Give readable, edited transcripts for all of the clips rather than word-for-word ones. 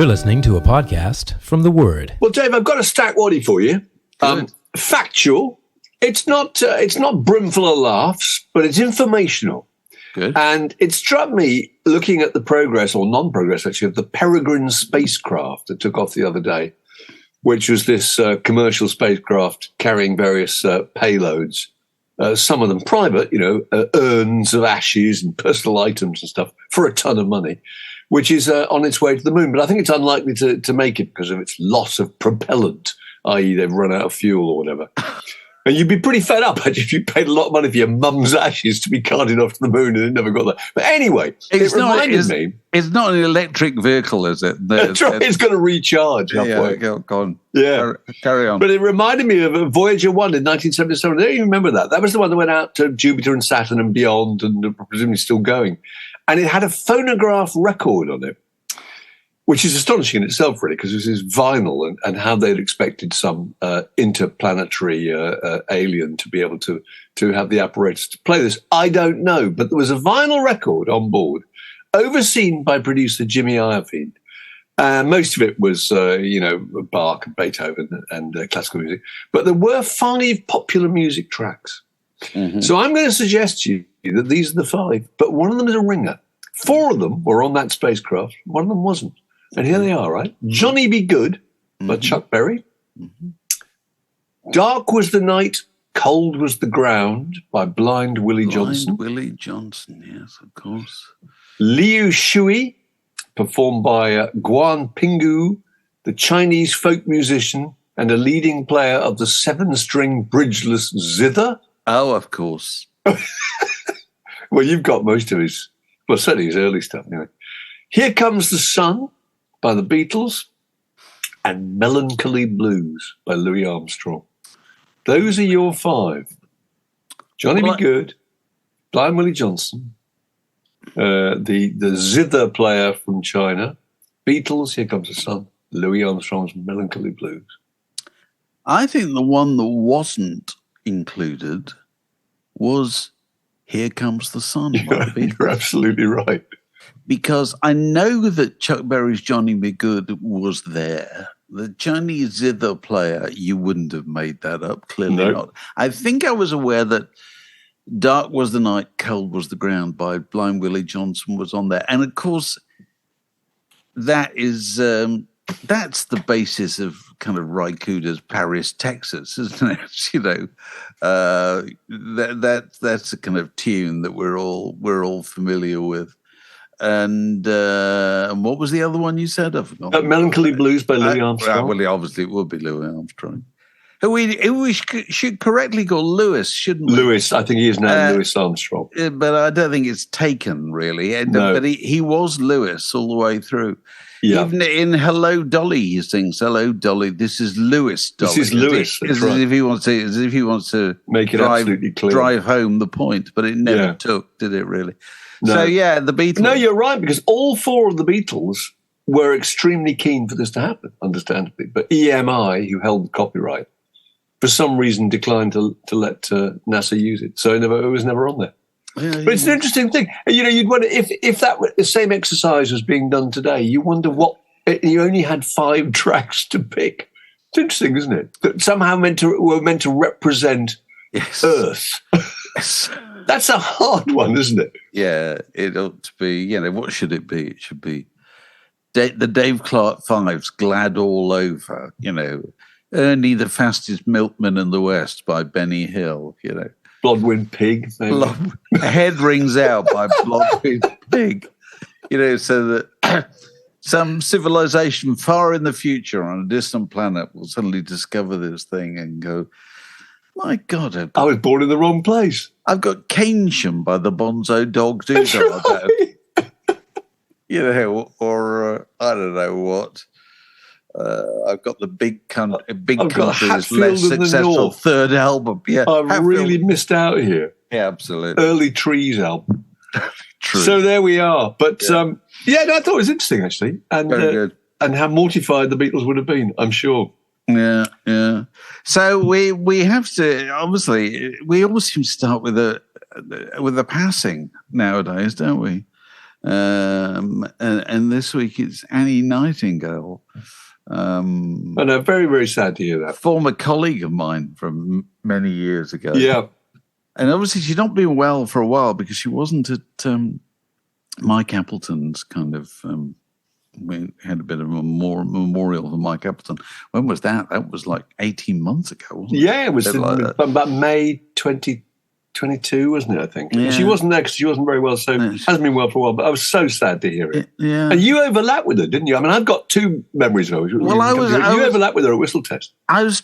You're listening to a podcast from The Word. Well, Dave, I've got a stack waddy for you. Factual. It's not brimful of laughs, but it's informational. Good. And it struck me looking at the progress, or non-progress actually, of the Peregrine spacecraft that took off the other day, which was this commercial spacecraft carrying various payloads, some of them private, urns of ashes and personal items and stuff for a ton of money, which is on its way to the moon. But I think it's unlikely to make it because of its loss of propellant, i.e. they've run out of fuel or whatever. And you'd be pretty fed up if you paid a lot of money for your mum's ashes to be carted off to the moon and it never got there. But anyway, it reminded me. It's not an electric vehicle, is it? That's right. It's going to recharge halfway. Yeah, go on. Yeah. Carry on. But it reminded me of Voyager 1 in 1977. I don't even remember that. That was the one that went out to Jupiter and Saturn and beyond and presumably still going. And it had a phonograph record on it, which is astonishing in itself, really, because this is vinyl and how they'd expected some interplanetary alien to be able to have the apparatus to play this. I don't know, but there was a vinyl record on board, overseen by producer Jimmy Iovine. Most of it was, Bach and Beethoven and classical music, but there were 5 popular music tracks. Mm-hmm. So I'm going to suggest to you that these are the 5, but one of them is a ringer. 4 of them were on that spacecraft. One of them wasn't. And here they are, right? Johnny Be Good by Chuck Berry. Mm-hmm. Dark Was the Night, Cold Was the Ground by Blind Willie Johnson. Willie Johnson, yes, of course. Liu Shui, performed by Guan Pinggu, the Chinese folk musician and a leading player of the 7-string bridgeless zither. Oh, of course. Well, you've got most of his, well, certainly his early stuff anyway. Here Comes the Sun by the Beatles and Melancholy Blues by Louis Armstrong. Those are your 5. Johnny Be Good, Blind Willie Johnson, the zither player from China, Beatles, Here Comes the Sun, Louis Armstrong's Melancholy Blues. I think the one that wasn't included was Here Comes the Sun by the Beatles. You're absolutely right. Because I know that Chuck Berry's Johnny Be Good was there. The Chinese zither player, you wouldn't have made that up, clearly not. I think I was aware that Dark Was the Night, Cold Was the Ground by Blind Willie Johnson was on there. And, of course, that is that's the basis of kind of Ry Cooder's Paris, Texas, isn't it? That's a kind of tune that we're all familiar with. And what was the other one you said? I forgot. Melancholy Blues by Louis Armstrong. Well, obviously it would be Louis Armstrong. Who we should correctly call Louis, shouldn't we? Louis, I think he is now Louis Armstrong. But I don't think it's taken, really. No. But he was Louis all the way through. Yeah. Even in Hello, Dolly, he sings, Hello, Dolly, this is Louis, Dolly. This is Louis, as if he wants to make it absolutely clear. Drive home the point, but it never took, did it, really? No. So, the Beatles. No, you're right, because all 4 of the Beatles were extremely keen for this to happen, understandably. But EMI, who held the copyright, for some reason declined to let NASA use it. So it was never on there. Yeah, but it's an interesting thing. You'd wonder if that were the same exercise was being done today, you wonder what, you only had 5 tracks to pick. It's interesting, isn't it? That somehow were meant to represent Earth. Yes. That's a hard one, isn't it? Yeah, it ought to be, what should it be? It should be the Dave Clark Fives, Glad All Over, Ernie the Fastest Milkman in the West by Benny Hill, Blodwyn Pig. Head Rings Out by Blodwyn Pig, so that some civilization far in the future on a distant planet will suddenly discover this thing and go, my God, I was born in the wrong place. I've got Keynsham by the Bonzo Dog Doodah. Right. Or I don't know what. I've got the big country's less successful third album. Yeah, I've really missed out here. Yeah, absolutely. Early Trees album. True. So there we are. But I thought it was interesting actually, and very good. And how mortified the Beatles would have been, I'm sure. Yeah, yeah. So we have to, obviously, we always seem to start with a passing nowadays, don't we? And this week it's Annie Nightingale. I know, very, very sad to hear that. Former colleague of mine from many years ago. Yeah. And obviously she'd not been well for a while because she wasn't at Mike Appleton's kind of... we had a bit of a memorial for Mike Appleton. When was that? That was like 18 months ago, wasn't it? Yeah, it was about May 2022, wasn't it, I think? Yeah. She wasn't there because she wasn't very well, so she hasn't been well for a while, but I was so sad to hear it. Yeah. And you overlapped with her, didn't you? I mean, I've got two memories of her. You overlapped with her at Whistle Test. I was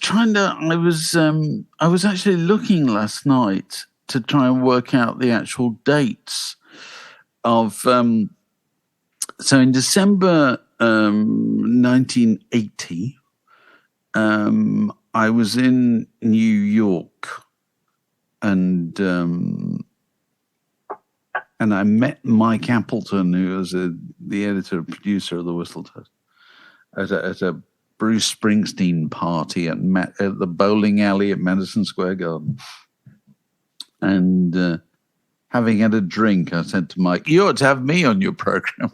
actually looking last night to try and work out the actual dates of... So in December 1980, I was in New York, and I met Mike Appleton, who was the editor and producer of the Whistle Test, at a Bruce Springsteen party at the bowling alley at Madison Square Garden, and. Having had a drink, I said to Mike, "You ought to have me on your program."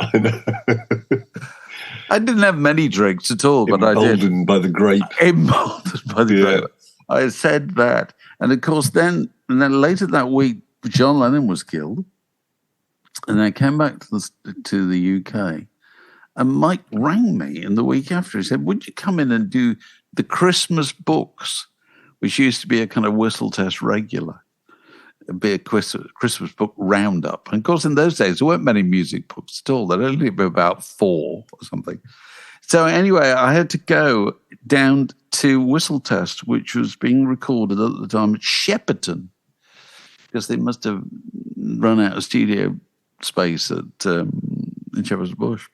I didn't have many drinks at all, but I did. Emboldened by the grape. Grape. I said that. And of course, then later that week, John Lennon was killed. And I came back to the UK. And Mike rang me in the week after. He said, "Would you come in and do the Christmas books?" Which used to be a kind of Whistle Test regular. Be a Christmas book roundup. And of course, in those days, there weren't many music books at all. There'd only be about 4 or something. So anyway, I had to go down to Whistle Test, which was being recorded at the time at Shepperton, because they must have run out of studio space in Shepherd's Bush.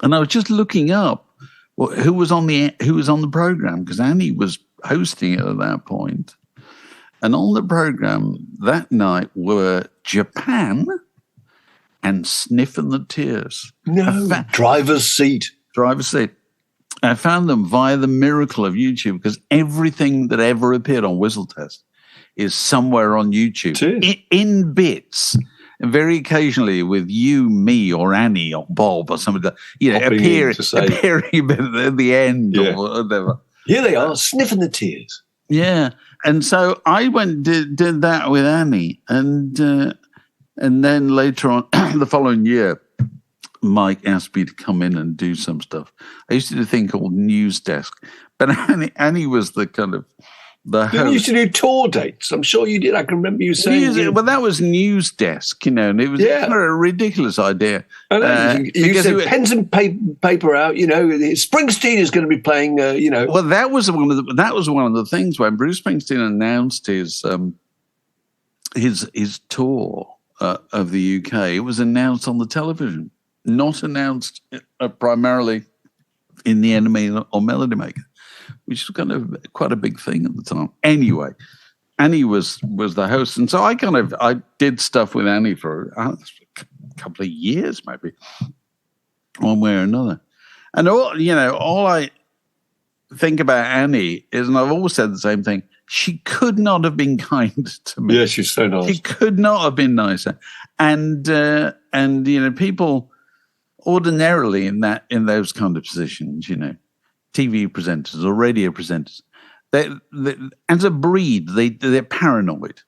And I was just looking up who was on the program, because Annie was hosting it at that point. And on the program that night were Japan and Sniff and the Tears. No, Driver's Seat. Driver's Seat. I found them via the miracle of YouTube, because everything that ever appeared on Whistle Test is somewhere on YouTube in bits. And very occasionally with you, me, or Annie, or Bob, or somebody, appearing at the end or whatever. Here they are, sniffing the tears. Yeah. And so I went did that with Annie, and then later on the following year, Mike asked me to come in and do some stuff. I used to do a thing called News Desk, but Annie was the kind of the host. You used to do tour dates. I'm sure you did. I can remember you saying. Well, that was News Desk, and it was a ridiculous idea. I know. You said pens and paper out. Springsteen is going to be playing. Well, that was one of the things when Bruce Springsteen announced his tour of the UK. It was announced on the television, not announced primarily in the NME or Melody Maker, which was kind of quite a big thing at the time. Anyway, Annie was the host, and so I did stuff with Annie for a couple of years, maybe, one way or another. And all I think about Annie is, and I've always said the same thing, she could not have been kind to me. Yeah, she's so nice. She could not have been nicer. And people ordinarily in those kind of positions, TV presenters or radio presenters, they as a breed, they're paranoid,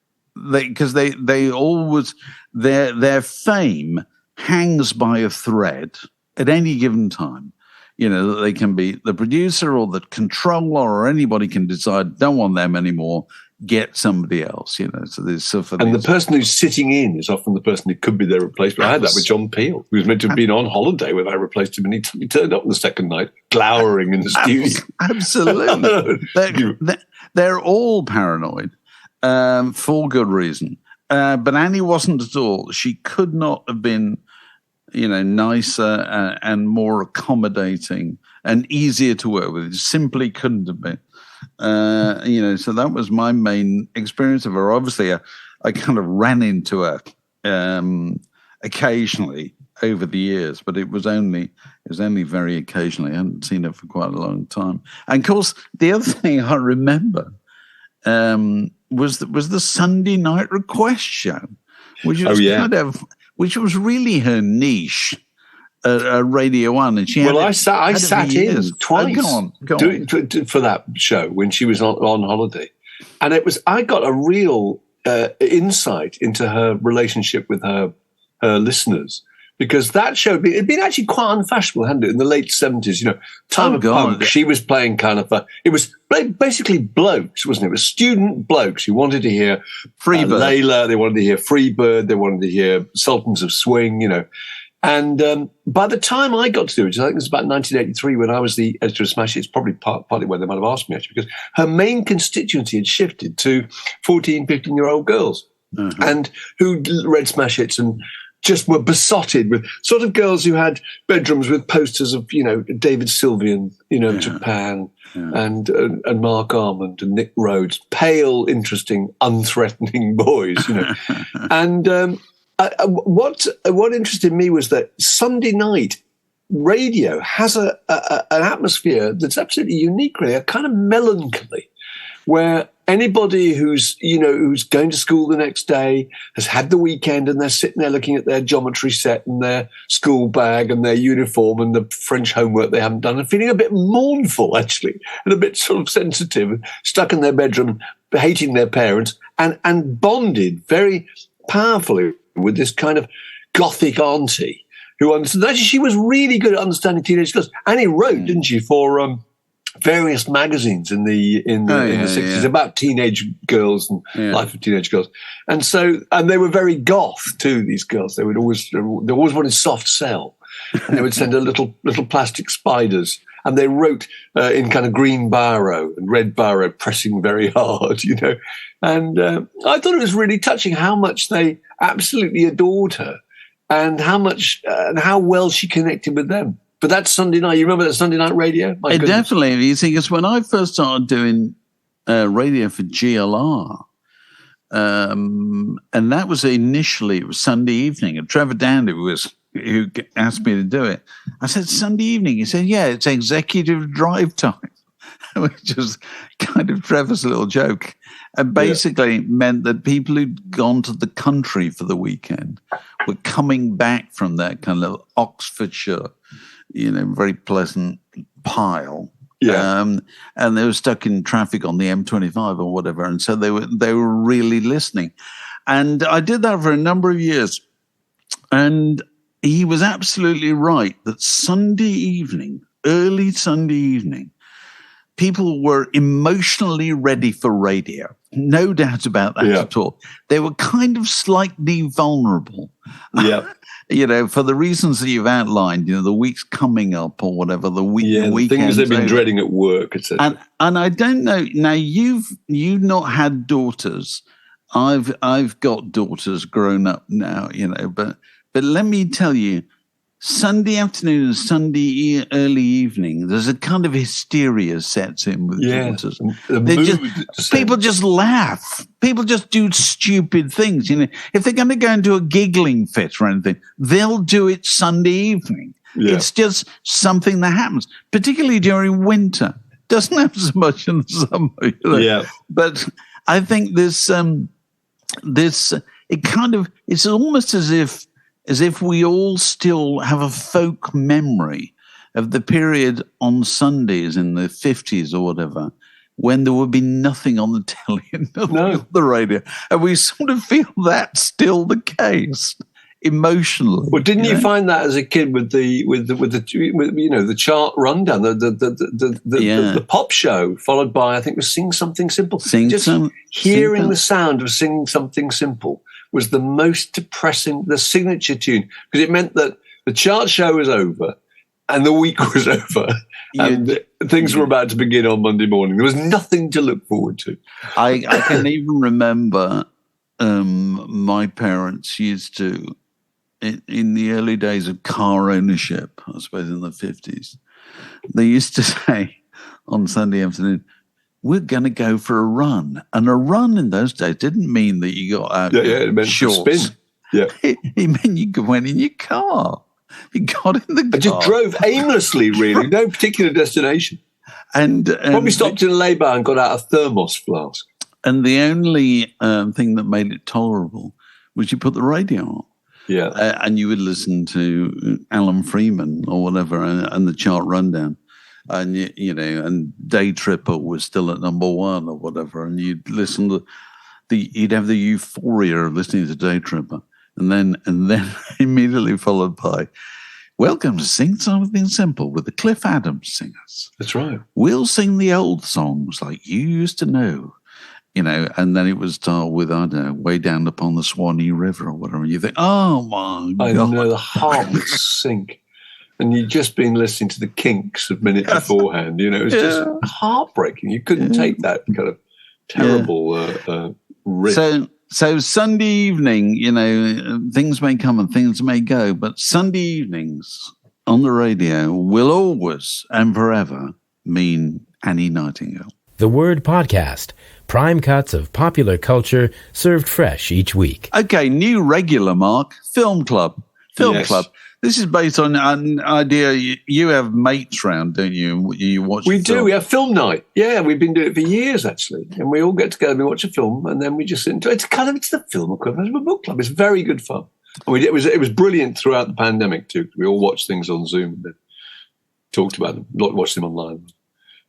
because they always their fame hangs by a thread at any given time. That they can be the producer or the controller, or anybody can decide, don't want them anymore, get somebody else. So there's the person who's sitting in is often the person who could be their replacement. I had that with John Peel, who was meant to have been on holiday when I replaced him, and he turned up on the second night, glowering in the studio. Absolutely, they're all paranoid for good reason. But Annie wasn't at all. She could not have been, nicer and more accommodating and easier to work with. It simply couldn't have been. So that was my main experience of her. Obviously, I kind of ran into her occasionally over the years, but it was only very occasionally. I hadn't seen her for quite a long time. And of course, the other thing I remember was the Sunday night request show, which was which was really her niche at Radio 1. And she had I sat in twice go on. For that show when she was on holiday. And I got a real insight into her relationship with her listeners, because that show had been actually quite unfashionable, hadn't it, in the late 70s? Time of Punk. She was playing kind of it was basically blokes, wasn't it? It was student blokes who wanted to hear Freebird. Layla, they wanted to hear Freebird, they wanted to hear Sultans of Swing, And by the time I got to do it, which I think it was about 1983 when I was the editor of Smash, it's probably partly where they might have asked me, actually, because her main constituency had shifted to 14, 15-year-old girls and who read Smash Hits and just were besotted with sort of girls who had bedrooms with posters of, David Sylvian, Japan and Mark Armand and Nick Rhodes, pale, interesting, unthreatening boys, And what interested me was that Sunday night radio has an atmosphere that's absolutely unique, really, a kind of melancholy, where anybody who's going to school the next day has had the weekend and they're sitting there looking at their geometry set and their school bag and their uniform and the French homework they haven't done and feeling a bit mournful, actually, and a bit sort of sensitive and stuck in their bedroom, hating their parents, and bonded very powerfully with this kind of gothic auntie who understood. Actually, she was really good at understanding teenage girls. Annie wrote, didn't she, for various magazines in the 60s about teenage girls and life of teenage girls. And they were very goth too, these girls. They always wanted soft sell. And they would send her little plastic spiders. And they wrote in kind of green biro and red biro, pressing very hard, And I thought it was really touching how much they absolutely adored her and how well she connected with them. But that's Sunday night. You remember that Sunday night radio? Definitely. You see, because when I first started doing radio for GLR, and that was initially, it was Sunday evening, and Trevor Dandy who asked me to do it. I said, Sunday evening? He said, yeah, it's executive drive time, which was kind of Trevor's little joke. And basically meant that people who'd gone to the country for the weekend were coming back from that kind of Oxfordshire, very pleasant pile. Yeah. And they were stuck in traffic on the M25 or whatever. And so they were really listening. And I did that for a number of years. And he was absolutely right that Sunday evening, early Sunday evening, people were emotionally ready for radio. No doubt about that at all. They were kind of slightly vulnerable. Yeah. For the reasons that you've outlined, the week's coming up or whatever, the weekend. Things they've been dreading at work, etc. And I don't know. Now you've not had daughters. I've got daughters grown up now, but let me tell you, Sunday afternoon and Sunday early evening, there's a kind of hysteria sets in with daughters. People just laugh. People just do stupid things. If they're going to go into a giggling fit or anything, they'll do it Sunday evening. Yeah. It's just something that happens, particularly during winter. Doesn't happen so much in the summer. Yeah. But I think it's almost as if we all still have a folk memory of the period on Sundays in the 50s or whatever, when there would be nothing on the telly and nothing on the radio. And we sort of feel that's still the case emotionally. Well, didn't you find that as a kid with the chart rundown, the pop show, followed by, I think it was Sing Something Simple. Hearing the sound of Sing Something Simple was the most depressing, the signature tune, because it meant that the chart show was over and the week was over and things were about to begin on Monday morning. There was nothing to look forward to. I can even remember my parents used to, in the early days of car ownership, I suppose in the 50s, they used to say on Sunday afternoon, we're going to go for a run. And a run in those days didn't mean that you got out it meant shorts. Spin. Yeah. It meant you went in your car. You got in the car. I just drove aimlessly, really, no particular destination. And probably stopped in a lay-by and got out a thermos flask. And the only thing that made it tolerable was you put the radio on. Yeah. And you would listen to Alan Freeman or whatever and the chart rundown. And, and Day Tripper was still at number one or whatever. And you'd listen to you'd have the euphoria of listening to Day Tripper. And then immediately followed by, welcome to Sing Something Simple with the Cliff Adams Singers. That's right. We'll sing the old songs like you used to know. And then it would start with, I don't know, Way Down Upon the Swanee River or whatever. And you think, oh, my God. I know, the heart would sink. And you'd just been listening to the Kinks a minute beforehand. It was just heartbreaking. You couldn't take that kind of terrible riff. So Sunday evening, things may come and things may go, but Sunday evenings on the radio will always and forever mean Annie Nightingale. The Word Podcast. Prime cuts of popular culture served fresh each week. Okay, new regular, Mark. Film Club. Club. This is based on an idea. You have mates round, don't you? You watch. We do. We have film night. Yeah, we've been doing it for years actually, and we all get together and we watch a film, and then we just sit into it. It's the film equivalent of a book club. It's very good fun. And it was brilliant throughout the pandemic too. We all watched things on Zoom and then talked about them, not watched them online.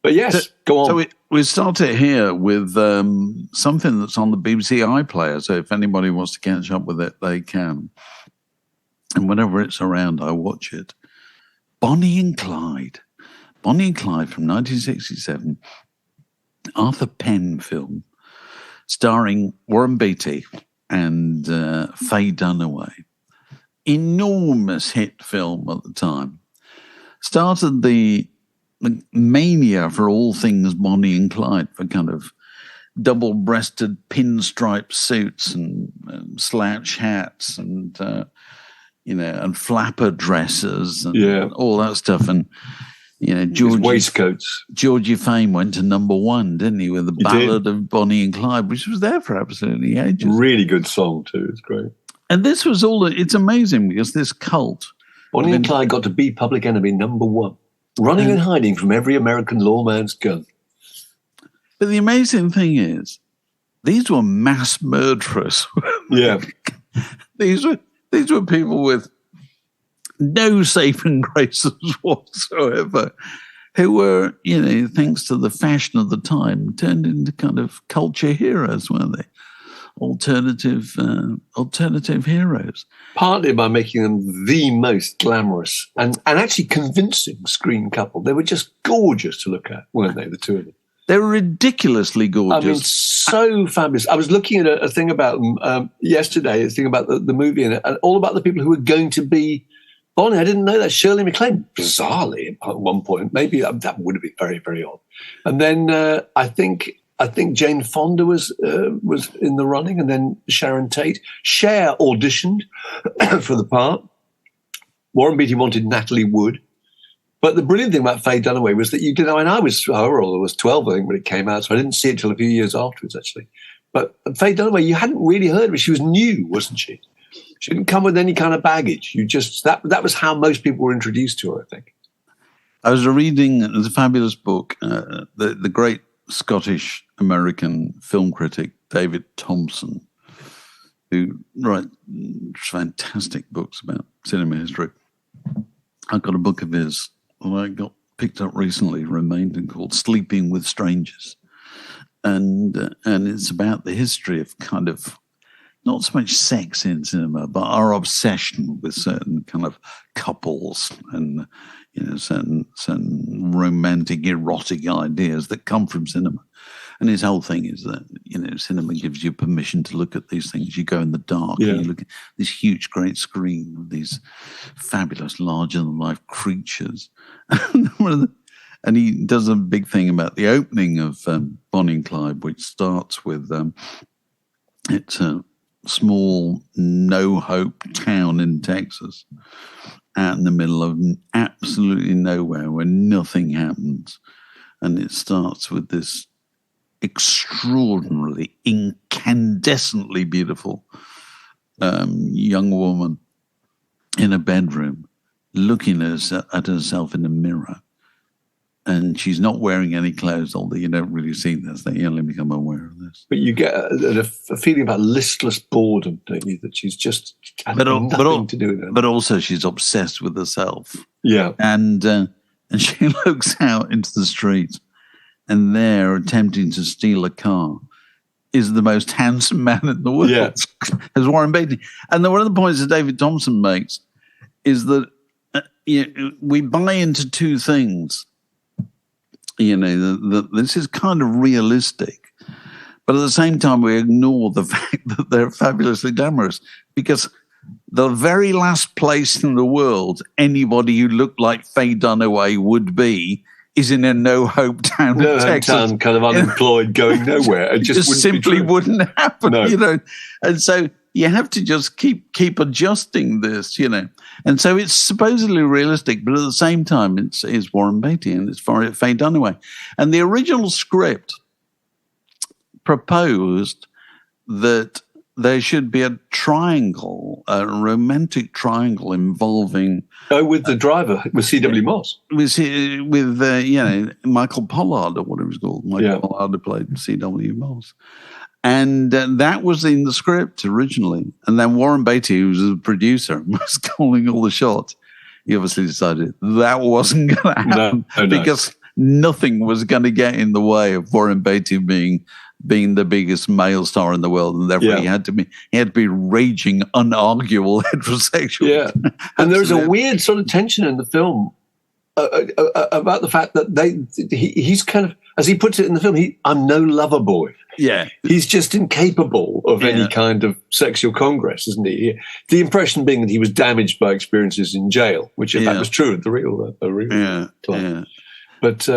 But yes, go on. So we started here with something that's on the BBC iPlayer. So if anybody wants to catch up with it, they can. And whenever it's around, I watch it. Bonnie and Clyde. Bonnie and Clyde from 1967. Arthur Penn film starring Warren Beatty and Faye Dunaway. Enormous hit film at the time. Started the mania for all things Bonnie and Clyde, for kind of double-breasted pinstripe suits and slouch hats and and flapper dresses and all that stuff. And waistcoats. Georgie Fame went to number one, didn't he, with the Ballad of Bonnie and Clyde, which was there for absolutely ages. Really good song too. It's great. And this was it's amazing because this cult. Bonnie and Clyde got to be Public Enemy number one. Running and hiding from every American lawman's gun. But the amazing thing is, these were mass murderers. Yeah. These were people with no saving graces whatsoever, who were, thanks to the fashion of the time, turned into kind of culture heroes, weren't they? Alternative heroes. Partly by making them the most glamorous and actually convincing screen couple. They were just gorgeous to look at, weren't they, the two of them? They were ridiculously gorgeous. I mean, so fabulous. I was looking at a thing about them yesterday, a thing about the movie and all about the people who were going to be Bonnie. I didn't know that. Shirley MacLaine, bizarrely, at one point. Maybe that would have been very, very odd. And then I think Jane Fonda was in the running, and then Sharon Tate. Cher auditioned for the part. Warren Beatty wanted Natalie Wood. But the brilliant thing about Faye Dunaway was that I was 12, I think, when it came out, so I didn't see it till a few years afterwards, actually. But Faye Dunaway, you hadn't really heard of her. She was new, wasn't she? She didn't come with any kind of baggage. That was how most people were introduced to her, I think. I was reading the fabulous book, the great Scottish-American film critic David Thompson, who writes fantastic books about cinema history. I got a book of his that I got picked up recently, remained, called Sleeping with Strangers. And it's about the history of kind of not so much sex in cinema, but our obsession with certain kind of couples and certain romantic, erotic ideas that come from cinema. And his whole thing is that, cinema gives you permission to look at these things. You go in the dark and you look at this huge, great screen of these fabulous, larger-than-life creatures. And he does a big thing about the opening of Bonnie and Clyde, which starts with it's a small, no-hope town in Texas, out in the middle of absolutely nowhere where nothing happens. And it starts with this extraordinarily, incandescently beautiful young woman in a bedroom looking at herself in a mirror. and she's not wearing any clothes, although you don't really see this. They only become aware of this. But you get a feeling about listless boredom, don't you? That she's just had nothing to do with it. But also she's obsessed with herself. Yeah. And she looks out into the street, and there, attempting to steal a car, is the most handsome man in the world, as Warren Beatty. And then one of the points that David Thompson makes is that we buy into two things. This is kind of realistic, but at the same time, we ignore the fact that they're fabulously glamorous, because the very last place in the world anybody who looked like Faye Dunaway would be is in a no-hope town in Texas. Town, kind of unemployed, going nowhere. It just simply wouldn't happen, And so you have to just keep adjusting this, And so it's supposedly realistic, but at the same time, it's Warren Beatty and it's Faye Dunaway. And the original script proposed that there should be a triangle, a romantic triangle involving... with the driver, with C.W. Moss. With Michael Pollard, or what it was called. Michael Pollard played C.W. Moss. And that was in the script originally. And then Warren Beatty, who was the producer, was calling all the shots. He obviously decided that wasn't going to happen because nothing was going to get in the way of Warren Beatty being the biggest male star in the world, and therefore he had to be raging, unarguable heterosexual. Yeah, and there's a weird sort of tension in the film about the fact that he's kind of, as he puts it in the film, I'm no lover boy. Yeah, he's just incapable of any kind of sexual congress, isn't he? The impression being that he was damaged by experiences in jail, which in fact was true at the real time. But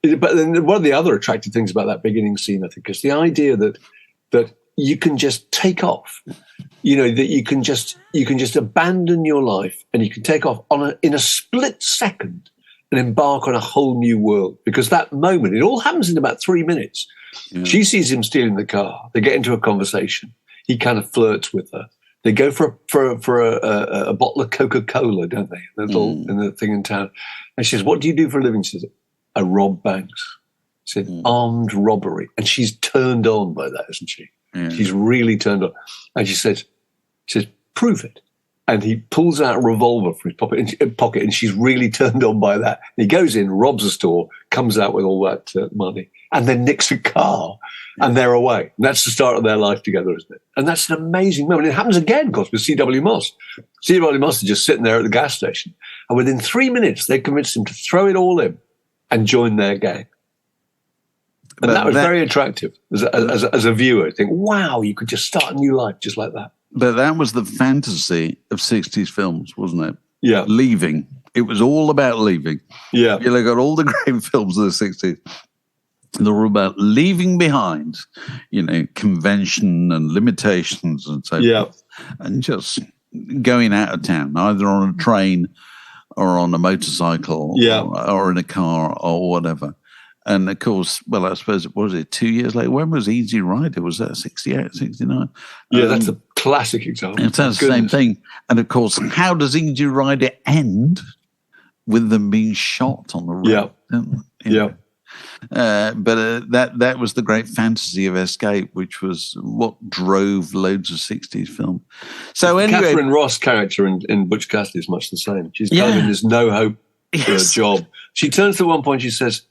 then one of the other attractive things about that beginning scene, I think, is the idea that you can just take off. That you can just abandon your life and you can take off in a split second and embark on a whole new world. Because that moment, it all happens in about 3 minutes. Yeah. She sees him stealing the car. They get into a conversation. He kind of flirts with her. They go for a bottle of Coca-Cola, don't they? In the thing in town. And she says, "What do you do for a living?" She says, "I rob banks." She said, "Armed robbery." And she's turned on by that, isn't she? Yeah. She's really turned on. And she says, "Prove it." And he pulls out a revolver from his pocket, and she's really turned on by that. And he goes in, robs a store, comes out with all that money, and then nicks a car, and they're away. And that's the start of their life together, isn't it? And that's an amazing moment. It happens again, of course, with C.W. Moss. C.W. Moss is just sitting there at the gas station, and within 3 minutes, they convinced him to throw it all in and join their gang. And that was very attractive as a viewer. I think, wow, you could just start a new life just like that. But that was the fantasy of 60s films, wasn't it? Yeah. Leaving. It was all about leaving. Yeah. You look at all the great films of the 60s. They're all about leaving behind, convention and limitations and so forth. And just going out of town, either on a train or on a motorcycle or in a car or whatever. And, of course, well, I suppose, what was it, 2 years later? When was Easy Rider? Was that 68, 69? Yeah, that's a classic example. It's the same thing. And, of course, how does Easy Rider end? With them being shot on the road. But that was the great fantasy of escape, which was what drove loads of 60s film. So anyway, Catherine Ross' character in Butch Cassidy is much the same. She's kind of in this no hope job. She turns to one point, she says,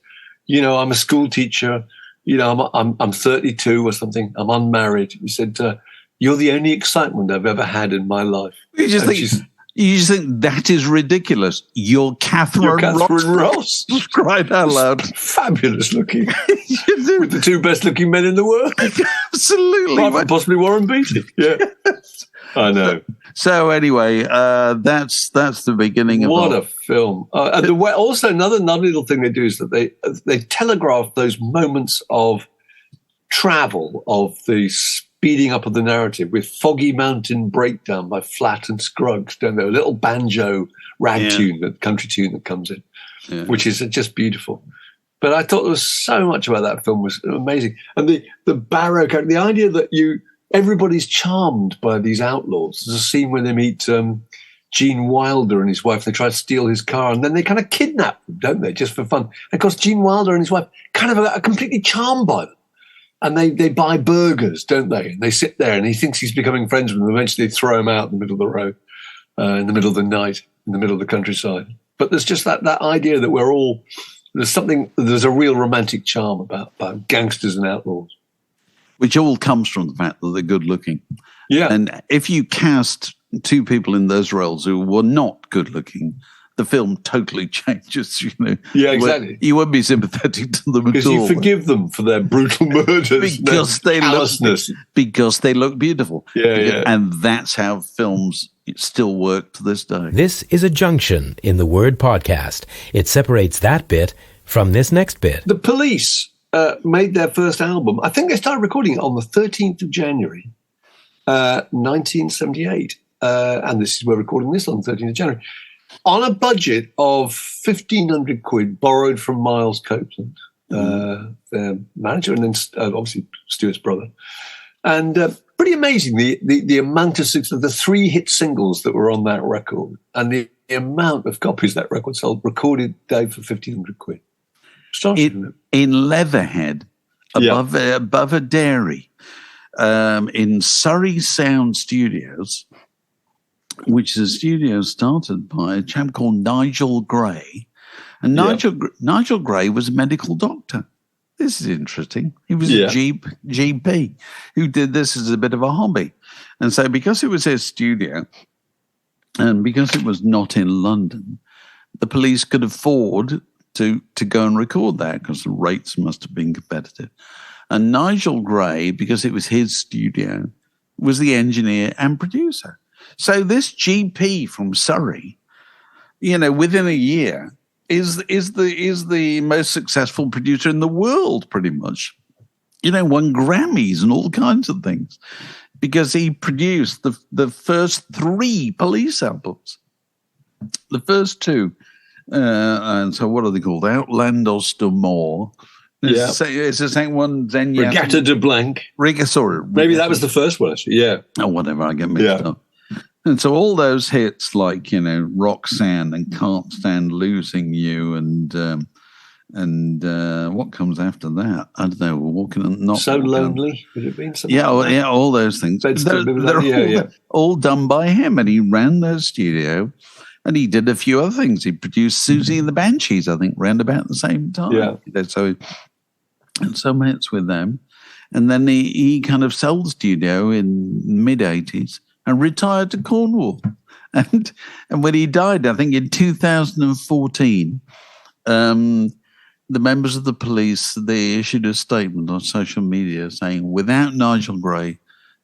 I'm a school teacher. I'm 32 or something. I'm unmarried. He said, "You're the only excitement I've ever had in my life." You just think that is ridiculous. You're Catherine Ross. Cried out loud. Fabulous looking. With the two best looking men in the world. Absolutely. Possibly Warren Beatty. Yeah. I know. So anyway, that's the beginning of what a film. Also, another little thing they do is that they telegraph those moments of travel, of the speeding up of the narrative with Foggy Mountain Breakdown by Flatt and Scruggs, don't they? A little banjo tune, that country tune that comes in, which is just beautiful. But I thought there was so much about that film was amazing. And the Barrow character, the idea that everybody's charmed by these outlaws. There's a scene where they meet Gene Wilder and his wife. They try to steal his car, and then they kind of kidnap them, don't they, just for fun? And of course, Gene Wilder and his wife kind of are completely charmed by them. And they buy burgers, don't they? And they sit there, and he thinks he's becoming friends with them. Eventually, they throw him out in the middle of the road, in the middle of the night, in the middle of the countryside. But there's just that idea that there's a real romantic charm about gangsters and outlaws. Which all comes from the fact that they're good looking. Yeah. And if you cast two people in those roles who were not good looking, the film totally changes, Yeah, exactly. You won't be sympathetic to them at all. Because you forgive them for their brutal murders. because they look beautiful. Yeah. And that's how films still work to this day. This is a junction in the word podcast. It separates that bit from this next bit. The Police made their first album. I think they started recording it on the 13th of January, 1978. And this is, we're recording this on the 13th of January. On a budget of 1,500 quid borrowed from Miles Copeland, their manager, and then obviously Stuart's brother. And pretty amazing, the amount of the 3 hit singles that were on that record and the amount of copies that record sold, recorded, Dave, for 1,500 quid. In Leatherhead, above a dairy, in Surrey Sound Studios, which is a studio started by a chap called Nigel Gray. And Nigel Gray was a medical doctor. This is interesting. He was a GP who did this as a bit of a hobby. And so because it was his studio and because it was not in London, the Police could afford to go and record that because the rates must have been competitive. And Nigel Gray, because it was his studio, was the engineer and producer. So this GP from Surrey, within a year, is the most successful producer in the world, pretty much. Won Grammys and all kinds of things because he produced the first 3 Police albums. The first 2, and so what are they called? Outland More. It's the same one. Then Regatta de Blanc. Maybe that was the first one, actually. Yeah. Oh, whatever. I get mixed up. And so all those hits like, Roxanne and Can't Stand Losing You and what comes after that? I don't know. Lonely, would it have been? All those things. They're all done by him, and he ran the studio, and he did a few other things. He produced Susie and the Banshees, I think, round about the same time. Yeah. So some hits with them. And then he kind of sold the studio in the mid-'80s. And retired to Cornwall. And when he died, I think in 2014, the members of the Police, they issued a statement on social media saying, without Nigel Gray,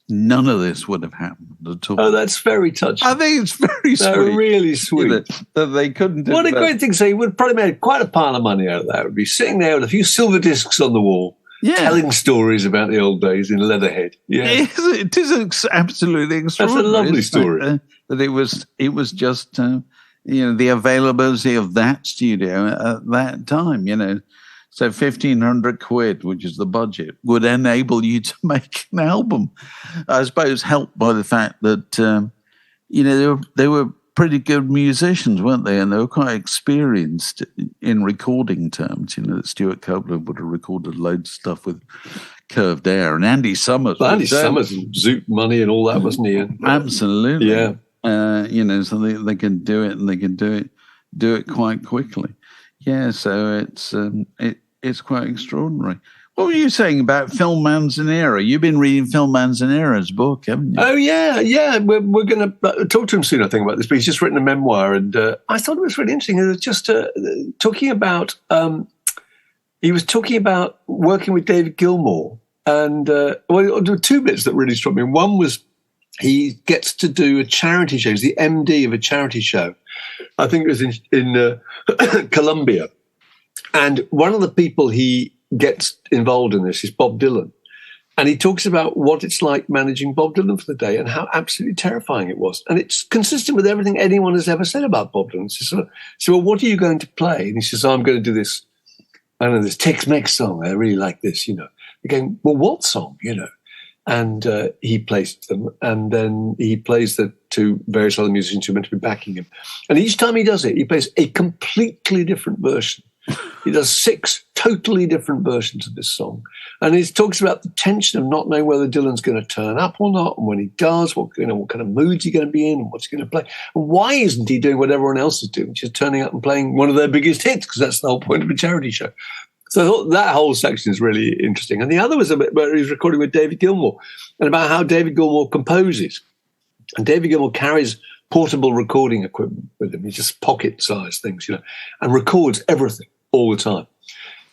none of this would have happened at all. Oh, that's very touching. I think it's very sweet. They're really sweet. That they couldn't do What a that. great thing to say. He would have probably made quite a pile of money out of that. Would be sitting there with a few silver discs on the wall. Yeah. Telling stories about the old days in Leatherhead. Yeah, it is absolutely extraordinary. That's a lovely story. That it was just the availability of that studio at that time. So 1,500 quid, which is the budget, would enable you to make an album. I suppose helped by the fact that they were pretty good musicians, weren't they? And they were quite experienced in recording terms. Stuart Copeland would have recorded loads of stuff with Curved Air, and Andy Summers. Well, Andy Summers and Zoot Money and all that, wasn't he? Absolutely. Yeah. So they can do it, and they can do it quite quickly. Yeah. So it's quite extraordinary. What were you saying about Phil Manzanera? You've been reading Phil Manzanera's book, haven't you? Oh, yeah. We're going to talk to him soon, I think, about this. But he's just written a memoir, and I thought it was really interesting. It was just talking about he was talking about working with David Gilmour, and there were 2 bits that really struck me. One was he gets to do a charity show. He's the MD of a charity show. I think it was in Colombia, and one of the people he gets involved in this is Bob Dylan. And he talks about what it's like managing Bob Dylan for the day and how absolutely terrifying it was. And it's consistent with everything anyone has ever said about Bob Dylan. So well, what are you going to play? And he says, I'm going to do this, I don't know, this Tex-Mex song. I really like this, They're going, well, what song, and he plays them, and then he plays to various other musicians who are meant to be backing him. And each time he does it, he plays a completely different version. He does 6 totally different versions of this song. And he talks about the tension of not knowing whether Dylan's going to turn up or not, and when he does, what kind of moods he's going to be in, and what's he going to play. And why isn't he doing what everyone else is doing, which is turning up and playing one of their biggest hits, because that's the whole point of a charity show. So I thought that whole section is really interesting. And the other was a bit where he was recording with David Gilmour, and about how David Gilmour composes. And David Gilmour carries portable recording equipment with him. He just pocket-sized things, and records everything all the time.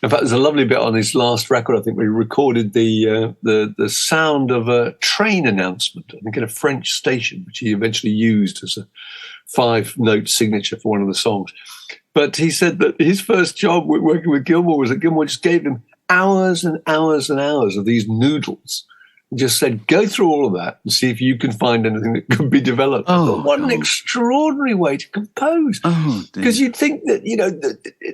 In fact, there's a lovely bit on his last record, I think, where he recorded the sound of a train announcement, I think, in a French station, which he eventually used as a 5-note signature for one of the songs. But he said that his first job working with Gilmour was that Gilmour just gave him hours and hours and hours of these noodles. And just said, go through all of that and see if you can find anything that could be developed. What an extraordinary way to compose. Because you'd think that,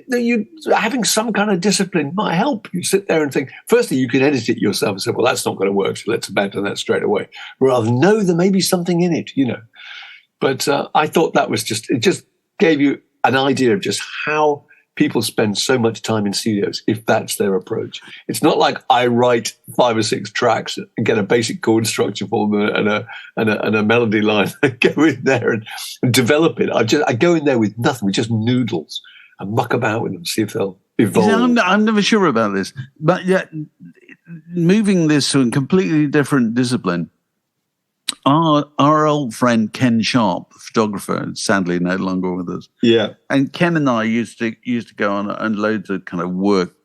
that you having some kind of discipline might help. You sit there and think, firstly, you can edit it yourself and say, well, that's not going to work, so let's abandon that straight away. Rather, no, there may be something in it, But I thought that was it just gave you an idea of just how people spend so much time in studios if that's their approach. It's not like I write 5 or 6 tracks and get a basic chord structure for them and a melody line and go in there and develop it. I go in there with nothing, with just noodles, and muck about with them, see if they'll evolve. I'm never sure about this. But yet, moving this to a completely different discipline, our old friend Ken Sharp, the photographer, sadly no longer with us. Yeah. And Ken and I used to go on loads of kind of work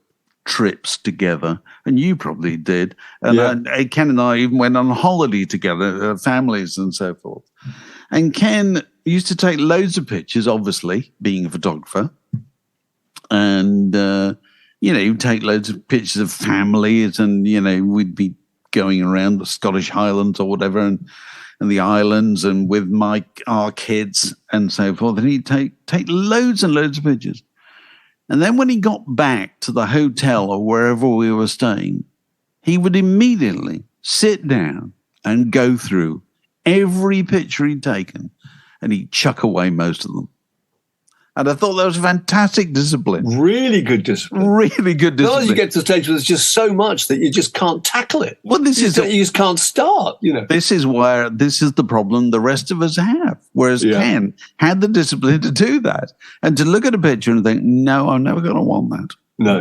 trips together, and you probably did. And Ken and I even went on holiday together, families and so forth. And Ken used to take loads of pictures, obviously, being a photographer. And, he'd take loads of pictures of families, and, we'd be going around the Scottish Highlands or whatever, and the islands, and with our kids and so forth. And he'd take loads and loads of pictures. And then when he got back to the hotel or wherever we were staying, he would immediately sit down and go through every picture he'd taken, and he'd chuck away most of them. And I thought that was a fantastic discipline. Really good discipline. Really good discipline. Well, you get to the stage where there's just so much that you just can't tackle it. Well, you just can't start, This is the problem the rest of us have. Whereas Ken had the discipline to do that and to look at a picture and think, no, I'm never going to want that. No.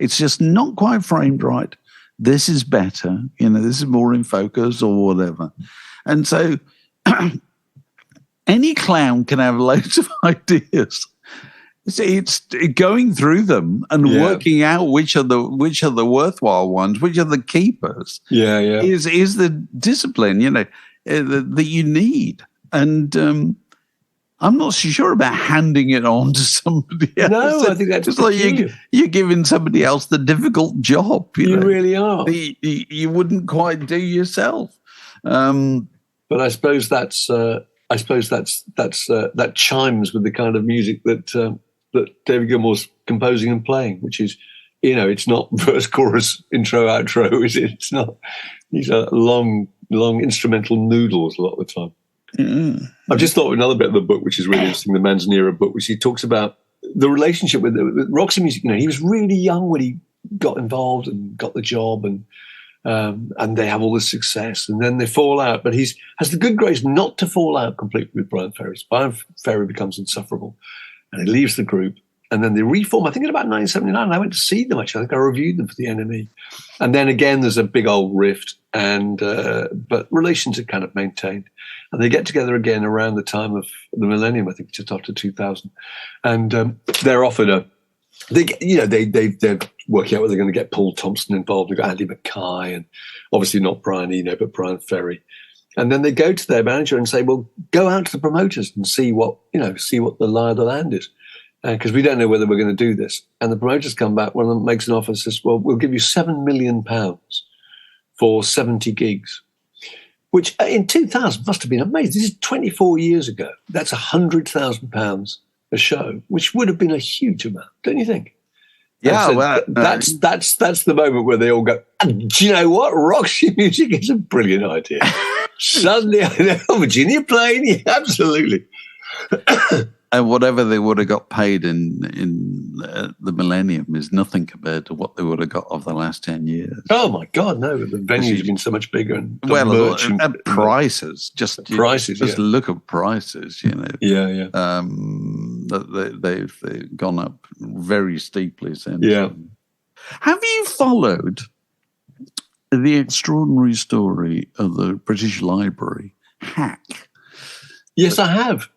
It's just not quite framed right. This is better. This is more in focus or whatever. And so any clown can have loads of ideas. It's going through them and working out which are the worthwhile ones, which are the keepers. Is the discipline that you need, and I'm not so sure about handing it on to somebody else. No, I think that's just like you're giving somebody else the difficult job. You really are. You wouldn't quite do yourself. But I suppose that chimes with the kind of music that David Gilmour's composing and playing, which is, it's not verse, chorus, intro, outro, is it? It's not. These are long instrumental noodles a lot of the time. Mm-hmm. I've just thought of another bit of the book, which is really interesting, the Manzanera book, which he talks about the relationship with Roxy Music. He was really young when he got involved and got the job, and they have all this success, and then they fall out. But he has the good grace not to fall out completely with Brian Ferry. Brian Ferry becomes insufferable, and he leaves the group. And then they reform, I think in about 1979, and I went to see them, actually. I think I reviewed them for the NME. And then again, there's a big old rift, but relations are kind of maintained. And they get together again around the time of the millennium, I think just after 2000. And they're offered they're working out whether they're going to get Paul Thompson involved. They've got Andy Mackay, and obviously not Brian Eno, but Brian Ferry. And then they go to their manager and say, well, go out to the promoters and see what the lie of the land is. Because we don't know whether we're going to do this. And the promoters come back, one of them makes an offer and says, well, we'll give you £7 million for 70 gigs, which in 2000 must have been amazing. This is 24 years ago. That's £100,000 a show, which would have been a huge amount, don't you think? Yeah, So well, that's the moment where they all go, do you know what? Roxy music is a brilliant idea. Suddenly, I know Virginia Plain, yeah, absolutely. And whatever they would have got paid in the millennium is nothing compared to what they would have got over the last 10 years. Oh my God, no! The venues have been so much bigger, and prices. Just look at prices. Yeah. They've gone up very steeply since. Yeah. Have you followed the extraordinary story of the British Library hack? Yes, I have.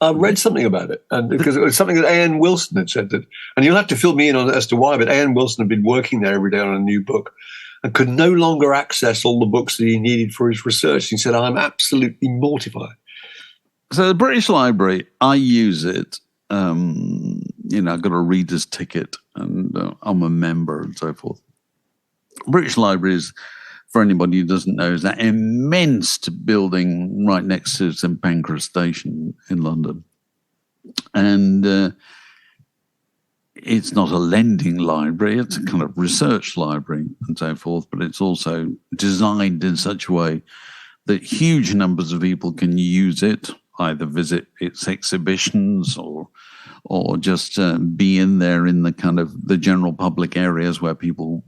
I read something about it, and because it was something that A.N. Wilson had said that, and you'll have to fill me in on it as to why, but A.N. Wilson had been working there every day on a new book and could no longer access all the books that he needed for his research. He said, I'm absolutely mortified. So the British Library, I use it. I've got a reader's ticket and I'm a member and so forth. British Library is, for anybody who doesn't know, is that immense building right next to St Pancras Station in London. And it's not a lending library, it's a kind of research library and so forth, but it's also designed in such a way that huge numbers of people can use it, either visit its exhibitions or just be in there in the kind of the general public areas where people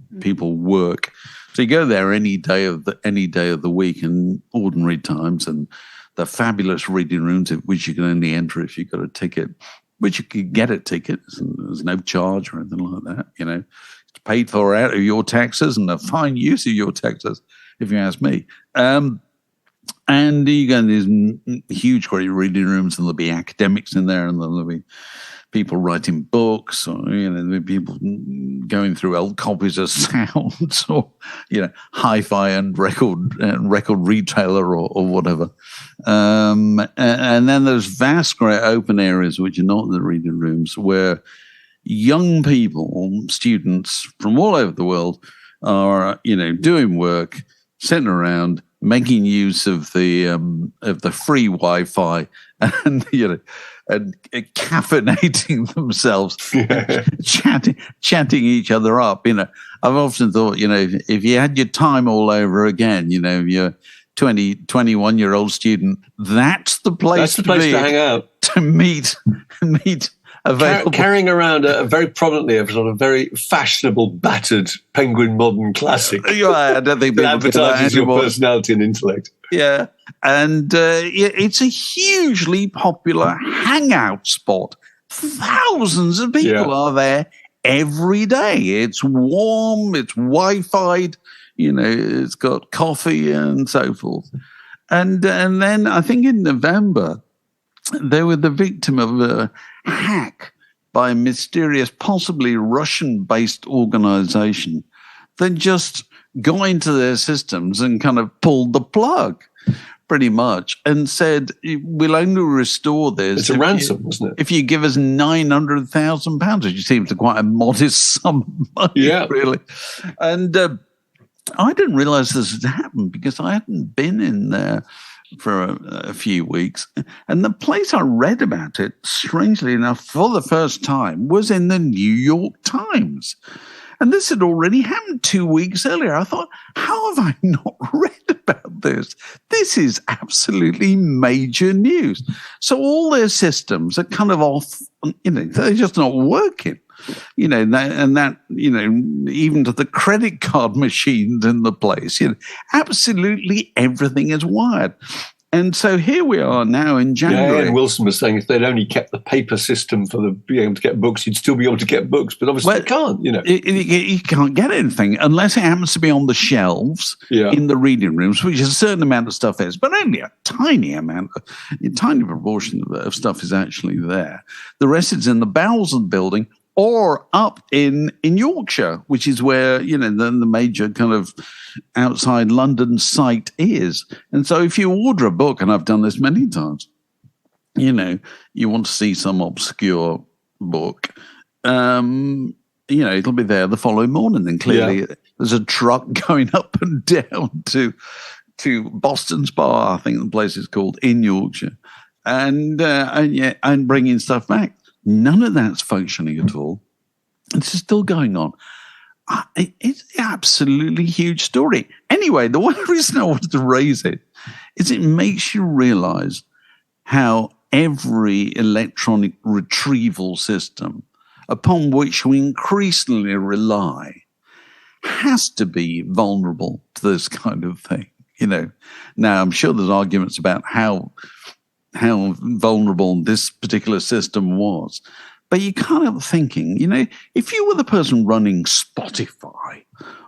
work. So you go there any day of the week in ordinary times, and the fabulous reading rooms which you can only enter if you've got a ticket, which you could get a ticket. There's no charge or anything like that. It's paid for out of your taxes and a fine use of your taxes, if you ask me. And you go in these huge, great reading rooms, and there'll be academics in there, and there'll be people writing books, or there'll be people going through old copies of sounds, or hi-fi and record retailer or whatever. And then there's vast, great open areas which are not the reading rooms, where young people, students from all over the world, are doing work, sitting around, making use of the free Wi-Fi, and and caffeinating themselves, chatting each other up. I've often thought, if you had your time all over again, you're 21-year-old student, that's the place to hang out, to meet. Carrying around very prominently a sort of very fashionable, battered Penguin Modern classic. I don't think that advertises your personality and intellect. Yeah, and it's a hugely popular hangout spot. Thousands of people are there every day. It's warm, it's Wi-Fi'd, it's got coffee and so forth. And then I think in November, they were the victim of a hack by a mysterious, possibly Russian-based organization that just got into their systems and kind of pulled the plug, pretty much, and said, we'll only restore this. It's a ransom, wasn't it? If you give us £900,000, which seems quite a modest sum of money, really. And I didn't realize this had happened because I hadn't been in there for a few weeks. And the place I read about it, strangely enough, for the first time, was in the New York Times. And this had already happened 2 weeks earlier. I thought, how have I not read about this? This is absolutely major news. So all their systems are kind of off, they're just not working. Even to the credit card machines in the place, absolutely everything is wired. And so here we are now in January. And Wilson was saying if they'd only kept the paper system for being able to get books, you'd still be able to get books. But obviously you can't, You can't get anything unless it happens to be on the shelves in the reading rooms, which a certain amount of stuff is, but only a tiny proportion of stuff is actually there. The rest is in the bowels of the building, or up in Yorkshire, which is where, the major kind of outside London site is. And so if you order a book, and I've done this many times, you want to see some obscure book, it'll be there the following morning. And clearly there's a truck going up and down to Boston Spa, I think the place is called, in Yorkshire, and bringing stuff back. None of that's functioning at all. This is still going on. It's an absolutely huge story. Anyway, the one reason I wanted to raise it is it makes you realize how every electronic retrieval system upon which we increasingly rely has to be vulnerable to this kind of thing. Now I'm sure there's arguments about how vulnerable this particular system was. But you can't help thinking, if you were the person running Spotify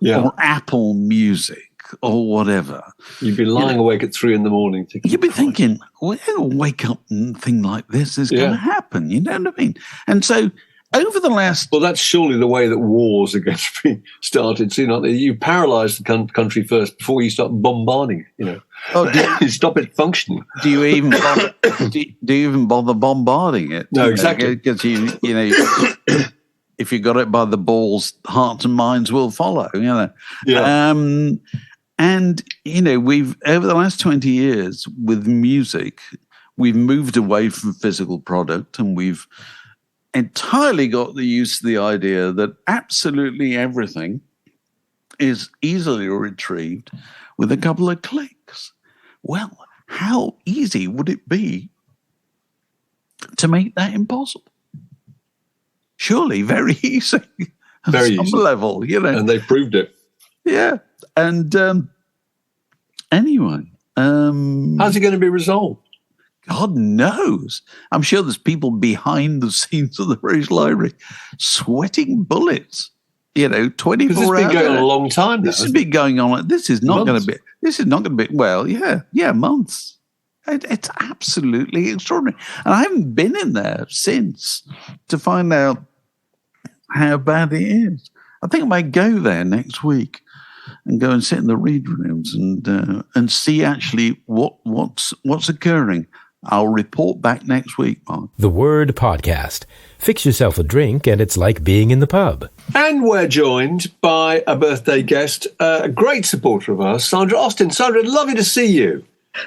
or Apple Music or whatever. You'd be lying awake at 3 a.m. You'd be thinking, well, a wake up and thing like this is going to happen. You know what I mean? And so over the last... Well, that's surely the way that wars are going to be started. So, you paralyse the country first before you start bombarding it, Oh, you stop it functioning. Do you even bother, do you even bother bombarding it? No, exactly. Because if you got it by the balls, hearts and minds will follow. Yeah. And we've over the last 20 years with music, we've moved away from physical product, and we've entirely got the use of the idea that absolutely everything is easily retrieved with a couple of clicks. Well, how easy would it be to make that impossible? Surely very easy. Very on easy. Some level, And they've proved it. Yeah. And anyway. How's it going to be resolved? God knows. I'm sure there's people behind the scenes of the British Library sweating bullets. 24 hours. This has been going on a long time now. This has been going on. This is not going to be. This is not going to be. Well, months. It's absolutely extraordinary, and I haven't been in there since to find out how bad it is. I think I might go there next week and go and sit in the read rooms and see actually what's occurring. I'll report back next week, Mark. The Word Podcast. Fix yourself a drink and it's like being in the pub. And we're joined by a birthday guest, a great supporter of ours, Sandra Austin. Sandra, lovely to see you.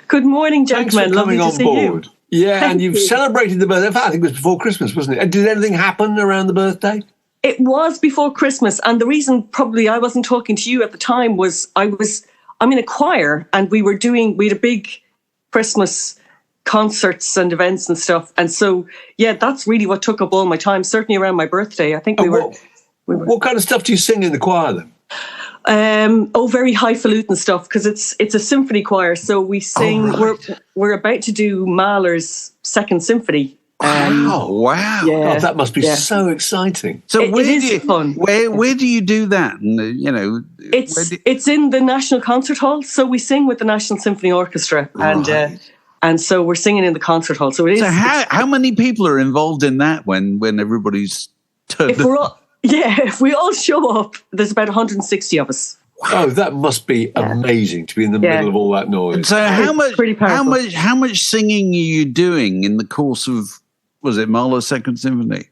Good morning, gentlemen. Thanks for coming lovely to on see board. You. Yeah, and you've celebrated the birthday. In fact, I think it was before Christmas, wasn't it? Did anything happen around the birthday? It was before Christmas, and the reason probably I wasn't talking to you at the time was I'm in a choir, and we had a big Christmas concerts and events and stuff, and so that's really what took up all my time. Certainly around my birthday, I think we were. What kind of stuff do you sing in the choir then? Very highfalutin stuff, because it's a symphony choir. So we sing. Oh, right. We're about to do Mahler's Second Symphony. Wow! Yeah, God, that must be so exciting. So it is fun. Where do you do that? And it's in the National Concert Hall. So we sing with the National Symphony Orchestra, and so we're singing in the concert hall. So it is. So how many people are involved in that when everybody's turned up? If we all show up, there's about 160 of us. Oh, that must be amazing to be in the middle of all that noise. So how much singing are you doing in the course of, was it Mahler's Second Symphony?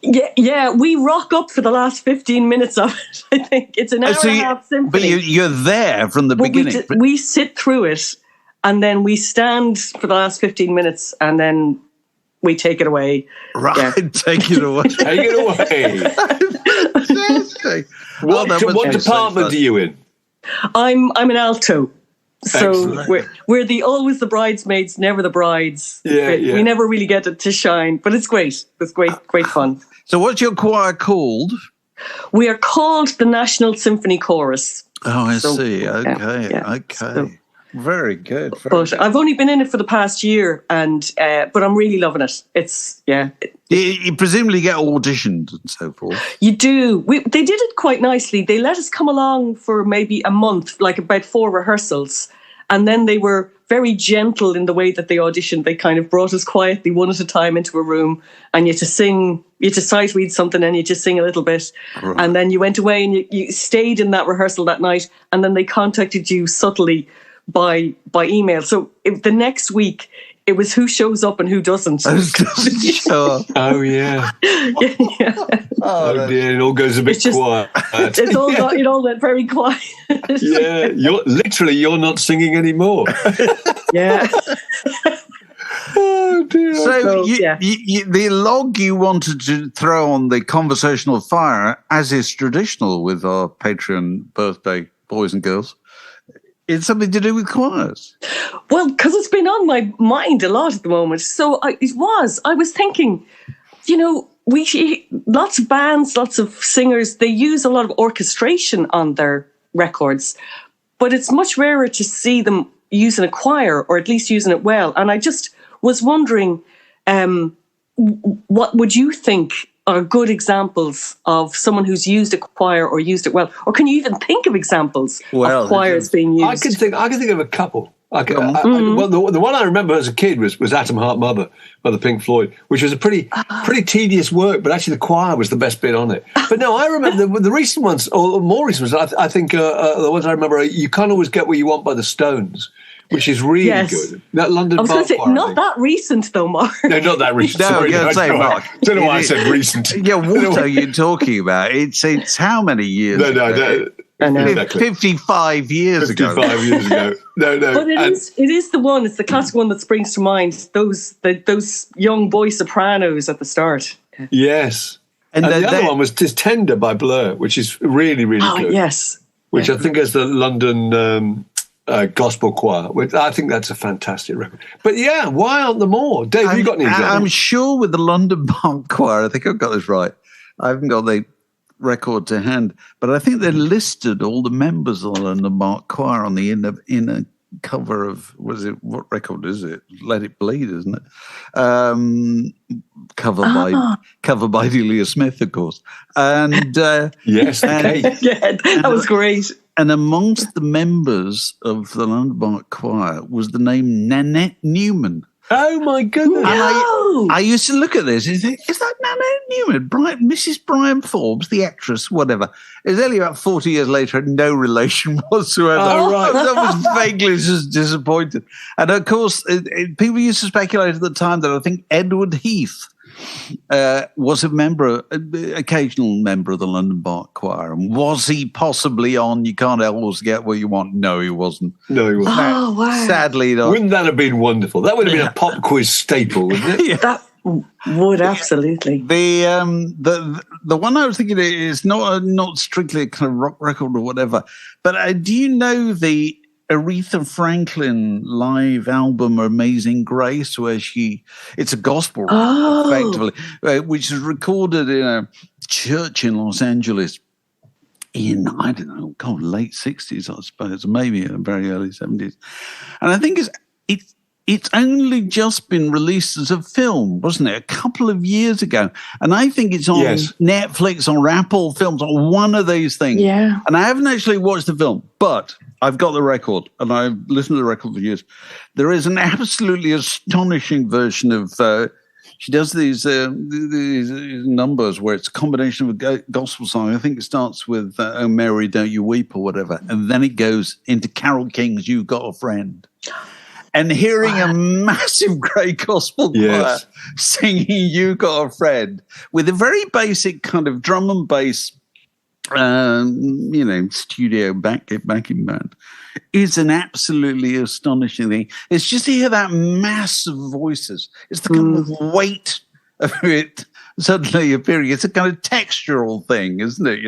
Yeah, we rock up for the last 15 minutes of it. I think it's an hour and a half symphony. But you're there from the beginning. We sit through it, and then we stand for the last 15 minutes, and then we take it away. Right, yeah. Take it away. Take it away. What department are you in? I'm an alto. So excellent. we're always the bridesmaids, never the brides. Yeah. We never really get it to shine, but it's great. It's great fun. So what's your choir called? We are called the National Symphony Chorus. Oh, I see. Okay. So, very good. I've only been in it for the past year, but I'm really loving it. It's You presumably get auditioned and so forth. You do. They did it quite nicely. They let us come along for maybe a month, like about 4 rehearsals, and then they were very gentle in the way that they auditioned. They kind of brought us quietly one at a time into a room, and you had to sing. You had to sight read something, and you just sing a little bit, right. And then you went away and you stayed in that rehearsal that night, and then they contacted you subtly by email. So the next week, it was who shows up and who doesn't. Sure. Oh, yeah. Oh, dear. It all goes a bit quiet. It all went very quiet. Yeah. You're not singing anymore. Yeah. Oh, dear. So the log you wanted to throw on the conversational fire, as is traditional with our Patreon birthday boys and girls, it's something to do with choirs. Well, because it's been on my mind a lot at the moment. So I was thinking, lots of bands, lots of singers, they use a lot of orchestration on their records, but it's much rarer to see them using a choir, or at least using it well. And I just was wondering, what would you think are good examples of someone who's used a choir or used it well? Or can you even think of examples of choirs being used? I can think of a couple. Well, the one I remember as a kid was Atom Heart Mother by the Pink Floyd, which was a pretty tedious work, but actually the choir was the best bit on it. But no, I remember the recent ones, or more recent ones, I think the ones I remember are You Can't Always Get What You Want by the Stones, which is really good. That London I was going to say, choir, not that recent though, Mark. No, not that recent. No, Sorry, I say, Mark. Don't know why I said recent. Yeah, what are you talking about? It's how many years ago? No, exactly. 55 years ago. 55 years ago. No. But it is the one, it's the classic one that springs to mind, those young boy sopranos at the start. Yes. And the other one was Tis Tender by Blur, which is really, really good. Oh, yes. Which I think is the London gospel choir. Which I think that's a fantastic record. But yeah, why aren't there more? Dave, have you got any examples? I'm sure with the London Park Choir, I think I've got this right. I haven't got the record to hand, but I think they listed all the members of the London Park Choir on the inner cover of, what record is it? Let It Bleed, isn't it? Cover by Delia Smith, of course. And yes, the cake. Yeah, that was great. And amongst the members of the London Park Choir was the name Nanette Newman. Oh my goodness! And I used to look at this and think, is that Nanette Newman? Mrs. Brian Forbes, the actress, whatever. It was only about 40 years later, had no relation whatsoever. Oh, right. I was vaguely just disappointed. And of course, people used to speculate at the time that I think Edward Heath was occasional member of the London Park Choir. And was he possibly on You Can't Always Get What You Want? No, he wasn't. Oh, wow. Sadly not. Wouldn't that have been wonderful? That would have been a pop quiz staple, wouldn't it? Yeah. That would, absolutely. The one I was thinking is not strictly a kind of rock record or whatever, but do you know the Aretha Franklin live album Amazing Grace, where it's a gospel record, effectively, which is recorded in a church in Los Angeles in, I don't know, late 60s, I suppose, maybe in the very early 70s. And I think it's only just been released as a film, wasn't it? A couple of years ago. And I think it's on Netflix or Apple Films or one of those things. Yeah. And I haven't actually watched the film, but I've got the record and I've listened to the record for years. There is an absolutely astonishing version of, she does these numbers where it's a combination of a gospel song. I think it starts with Oh Mary, Don't You Weep or whatever. And then it goes into Carole King's You've Got a Friend. And hearing a massive great gospel choir singing You Got a Friend with a very basic kind of drum and bass, studio backing band is an absolutely astonishing thing. It's just to hear that mass of voices. It's the kind of weight of it suddenly appearing. It's a kind of textural thing, isn't it?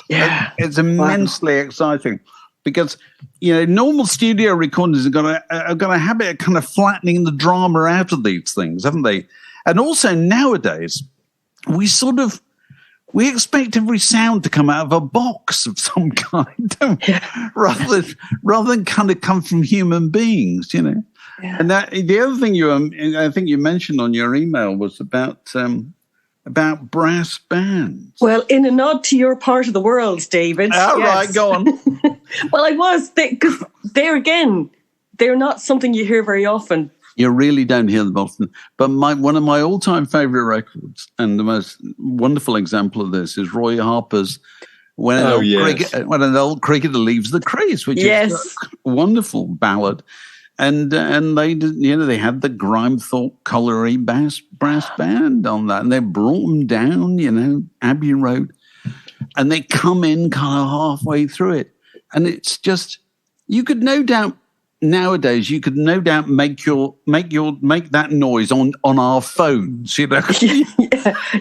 Yeah. It's immensely exciting. Because, normal studio recordings have got a habit of kind of flattening the drama out of these things, haven't they? And also nowadays, we expect every sound to come out of a box of some kind, don't we? rather than kind of come from human beings, Yeah. And the other thing I think you mentioned on your email was about brass bands. Well, in a nod to your part of the world, David. All right, go on. Well, I was, because there again, they're not something you hear very often. You really don't hear them often. But one of my all-time favourite records, and the most wonderful example of this, is Roy Harper's When an Old Cricketer Leaves the Crease, which is a wonderful ballad. And they had the Grimethorpe Colliery brass band on that, and they brought them down, Abbey Road, and they come in kind of halfway through it, and it's just, you could no doubt nowadays you could no doubt make that noise on our phones, you know.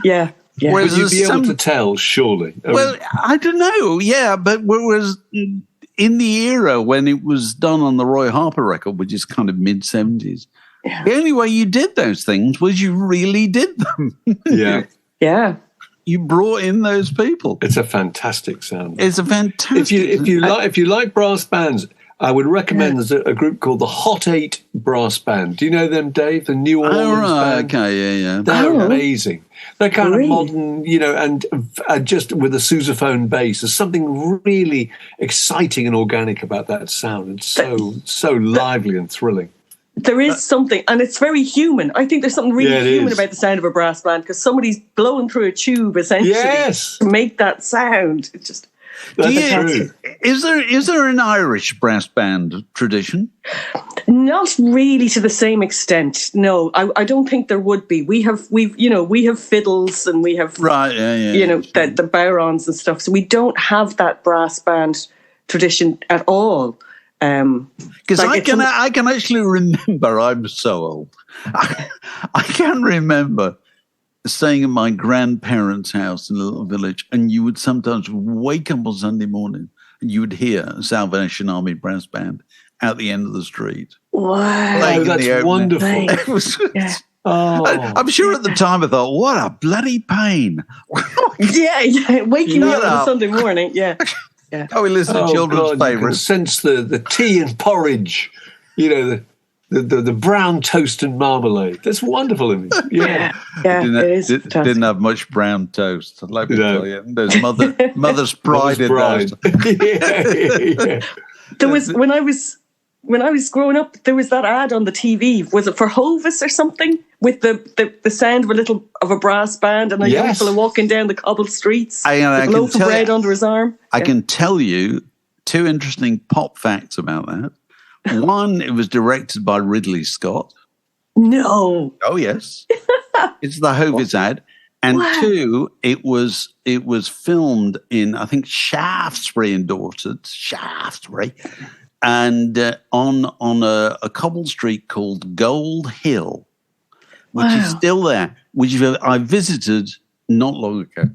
Yeah. Would you be able to tell, surely? Well, I don't know, yeah, but whereas in the era when it was done on the Roy Harper record, which is kind of mid-70s, the only way you did those things was you really did them. Yeah. Yeah. You brought in those people. It's a fantastic sound. It's a fantastic. If you like brass bands, I would recommend there's a group called the Hot 8 Brass Band. Do you know them, Dave? The New Orleans band. Okay, yeah. They're amazing. They're kind of modern, you know, and just with a sousaphone bass. There's something really exciting and organic about that sound. It's so lively and thrilling. There is something, and it's very human. I think there's something really human about the sound of a brass band because somebody's blowing through a tube essentially to make that sound. It's just true. Is there an Irish brass band tradition? Not really to the same extent. No, I don't think there would be. We have fiddles and we have the barons and stuff. So we don't have that brass band tradition at all. Because I can actually remember, I'm so old, I can remember staying at my grandparents' house in a little village, and you would sometimes wake up on Sunday morning and you would hear a Salvation Army brass band out the end of the street. Wow, that's wonderful. It was, I'm sure at the time I thought, what a bloody pain. Waking me up on a Sunday morning, yeah. Oh, we listen to children's favourites. Sense the tea and porridge, you know, the brown toast and marmalade. That's wonderful image. Yeah, didn't have much brown toast. Let me tell you, there's mother's pride in those. There was when I was growing up, there was that ad on the TV. Was it for Hovis or something? With the sound of a brass band and a young fella walking down the cobbled streets with a loaf of bread under his arm. I can tell you 2 interesting pop facts about that. One, it was directed by Ridley Scott. No. Oh yes, it's the Hovis ad. And 2, it was filmed in, I think, Shaftesbury in Dorset. And on a cobbled street called Gold Hill, which is still there, which I visited not long ago.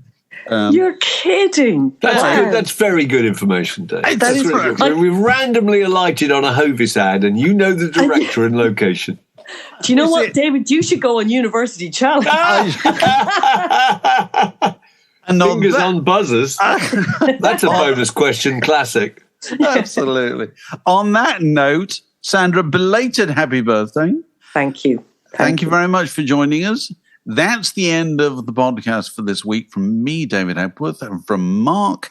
You're kidding. That's good. That's very good information, Dave. That's really good. We've randomly alighted on a Hovis ad, and you know the director and location. Do you know what, David? You should go on University Challenge. And fingers on buzzers. That's a bonus question classic. Absolutely. On that note, Sandra, belated happy birthday. Thank you. Thank you very much for joining us. That's the end of the podcast for this week from me, David Hepworth, and from Mark.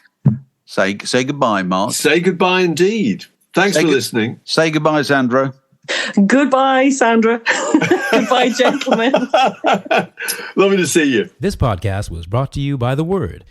Say goodbye, Mark. Say goodbye indeed. Thanks for listening. Say goodbye, Sandra. Goodbye, Sandra. Goodbye, gentlemen. Lovely to see you. This podcast was brought to you by The Word.